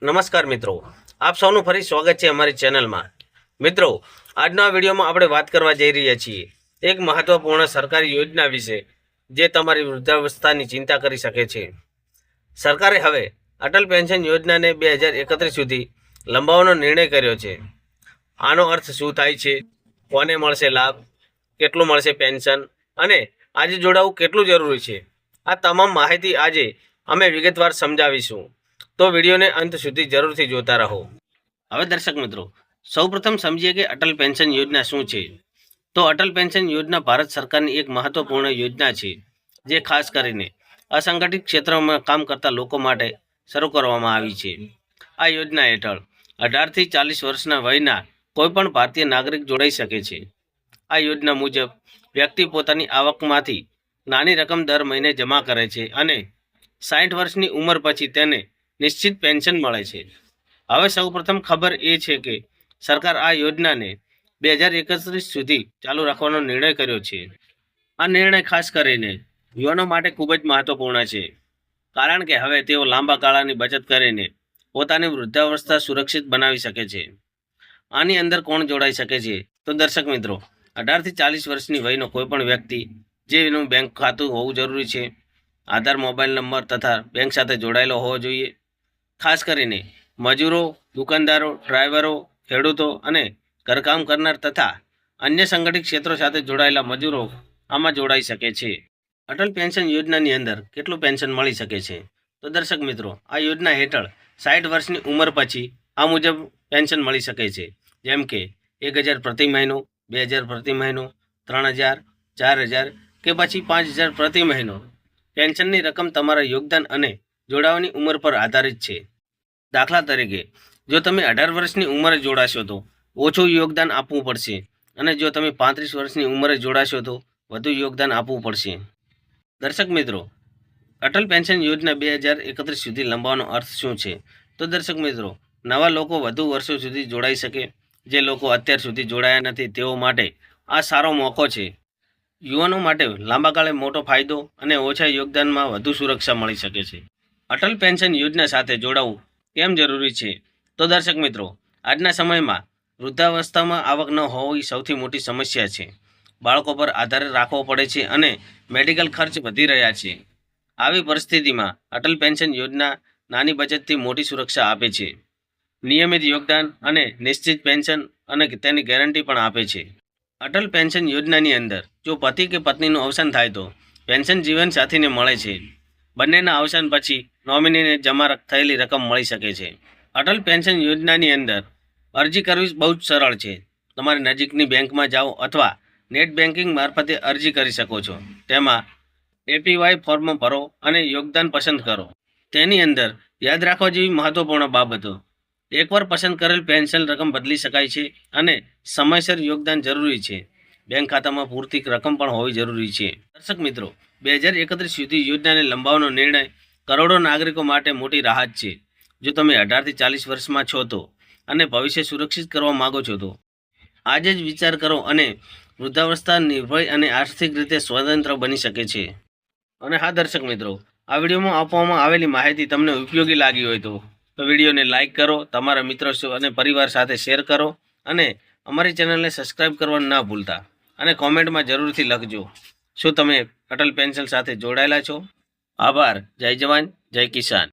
નમસ્કાર મિત્રો, આપ સૌનું ફરી સ્વાગત છે અમારી ચેનલમાં। મિત્રો, આજના વિડીયોમાં આપણે વાત કરવા જઈ રહ્યા છીએ એક મહત્વપૂર્ણ સરકારી યોજના વિશે જે તમારી વૃદ્ધાવસ્થાની ચિંતા કરી શકે છે। સરકારે હવે અટલ પેન્શન યોજનાને 2031 સુધી લંબાવવાનો નિર્ણય કર્યો છે। આનો અર્થ શું થાય છે, કોને મળશે લાભ, કેટલું મળશે પેન્શન અને આજે જોડાવું કેટલું જરૂરી છે, આ તમામ માહિતી આજે અમે વિગતવાર સમજાવીશું। તો વિડીયોને અંત સુધી જરૂરથી જોતા રહો। હવે દર્શક મિત્રો, સૌપ્રથમ સમજીએ કે અટલ પેન્શન યોજના શું છે। તો અટલ પેન્શન યોજના ભારત સરકારની એક મહત્વપૂર્ણ યોજના છે જે ખાસ કરીને અસંગઠિત ક્ષેત્રમાં કામ કરતા લોકો માટે શરૂ કરવામાં આવી છે। આ યોજના હેઠળ 18 થી 40 વર્ષના વયના કોઈપણ ભારતીય નાગરિક જોડાઈ શકે છે। આ યોજના મુજબ વ્યક્તિ પોતાની આવકમાંથી નાની રકમ દર મહિને જમા કરે છે અને 60 વર્ષની ઉંમર પછી તેને નિશ્ચિત પેન્શન મળે છે। હવે સૌપ્રથમ ખબર એ છે કે સરકાર આ યોજનાને 2031 સુધી ચાલુ રાખવાનો નિર્ણય કર્યો છે। આ નિર્ણય ખાસ કરીને યુવાનો માટે ખૂબ જ મહત્વપૂર્ણ છે, કારણ કે હવે તેઓ લાંબા ગાળાની બચત કરીને પોતાની વૃદ્ધાવસ્થા સુરક્ષિત બનાવી શકે છે। આની અંદર કોણ જોડાઈ શકે છે? તો દર્શક મિત્રો, 18 થી 40 વર્ષની વયનો કોઈપણ વ્યક્તિ જેનું બેંક ખાતું હોવું જરૂરી છે, આધાર મોબાઈલ નંબર તથા બેંક સાથે જોડાયેલો હોવો જોઈએ। ખાસ કરીને મજૂરો, દુકાનદારો, ડ્રાઈવરો, ખેડૂતો અને ઘરકામ કરનાર તથા અન્ય સંગઠિત ક્ષેત્રો સાથે જોડાયેલા મજૂરો આમાં જોડાઈ શકે છે। અટલ પેન્શન યોજનાની અંદર કેટલું પેન્શન મળી શકે છે? તો દર્શક મિત્રો, આ યોજના હેઠળ 60 વર્ષની ઉંમર પછી આ મુજબ પેન્શન મળી શકે છે, જેમ કે 1000 પ્રતિ મહિનો, 2000 પ્રતિ મહિનો, 3000, 4000 કે પછી 5000 પ્રતિ મહિનો। પેન્શનની રકમ તમારા યોગદાન અને જોડાવાની ઉંમર પર આધારિત છે। દાખલા તરીકે, જો તમે 18 વર્ષની ઉંમરે જોડાશો તો ઓછું યોગદાન આપવું પડશે અને જો તમે 35 વર્ષની ઉંમરે જોડાશો તો વધુ યોગદાન આપવું પડશે। દર્શક મિત્રો, અટલ પેન્શન યોજના 2031 સુધી લંબાવવાનો અર્થ શું છે? તો દર્શક મિત્રો, નવા લોકો વધુ વર્ષો સુધી જોડાઈ શકે। જે લોકો અત્યાર સુધી જોડાયા નથી તેઓ માટે આ સારો મોકો છે। યુવાનો માટે લાંબા ગાળે મોટો ફાયદો અને ઓછા યોગદાનમાં વધુ સુરક્ષા મળી શકે છે। અટલ પેન્શન યોજના સાથે જોડાવું કેમ જરૂરી છે? તો દર્શક મિત્રો, આજના સમયમાં વૃદ્ધાવસ્થામાં આવક ન હોવી સૌથી મોટી સમસ્યા છે। બાળકો પર આધાર રાખવો પડે છે અને મેડિકલ ખર્ચ વધી રહ્યા છે। આવી પરિસ્થિતિમાં અટલ પેન્શન યોજના નાની બચતથી મોટી સુરક્ષા આપે છે, નિયમિત યોગદાન અને નિશ્ચિત પેન્શન અને તેની ગેરંટી પણ આપે છે। અટલ પેન્શન યોજનાની અંદર જો પતિ કે પત્નીનું અવસાન થાય તો પેન્શન જીવનસાથીને મળે છે। બંનેના અવસાન પછી નોમિનીને જમા થયેલી રકમ મળી શકે છે। અટલ પેન્શન યોજનાની અંદર અરજી કરવી બહુ જ સરળ છે। તમારે નજીકની બેંકમાં જાઓ અથવા નેટ બેન્કિંગ મારફતે અરજી કરી શકો છો। તેમાં એપીવાય ફોર્મ ભરો અને યોગદાન પસંદ કરો। તેની અંદર યાદ રાખવા જેવી મહત્વપૂર્ણ બાબતો: એકવાર પસંદ કરેલ પેન્શન રકમ બદલી શકાય છે અને સમયસર યોગદાન જરૂરી છે। બેંક ખાતામાં પૂરતી રકમ પણ હોવી જરૂરી છે। દર્શક મિત્રો, 2031 સુધી યોજનાને લંબાવવાનો નિર્ણય કરોડો નાગરિકો માટે મોટી રાહત છે। જો તમે 18 થી 40 વર્ષમાં છો તો અને ભવિષ્ય સુરક્ષિત કરવા માગો છો તો આજે જ વિચાર કરો અને વૃદ્ધાવસ્થા નિર્ભય અને આર્થિક રીતે સ્વતંત્ર બની શકે છે। અને હા દર્શક મિત્રો, આ વિડીયોમાં આપવામાં આવેલી માહિતી તમને ઉપયોગી લાગી હોય તો વિડીયોને લાઇક કરો, તમારા મિત્રો અને પરિવાર સાથે શેર કરો અને અમારી ચેનલને સબસ્ક્રાઈબ કરવાનું ના ભૂલતા અને કોમેન્ટમાં જરૂરથી લખજો, શું તમે અટલ પેન્શન સાથે જોડાયેલા છો? આભાર। જય જવાન, જય કિસાન।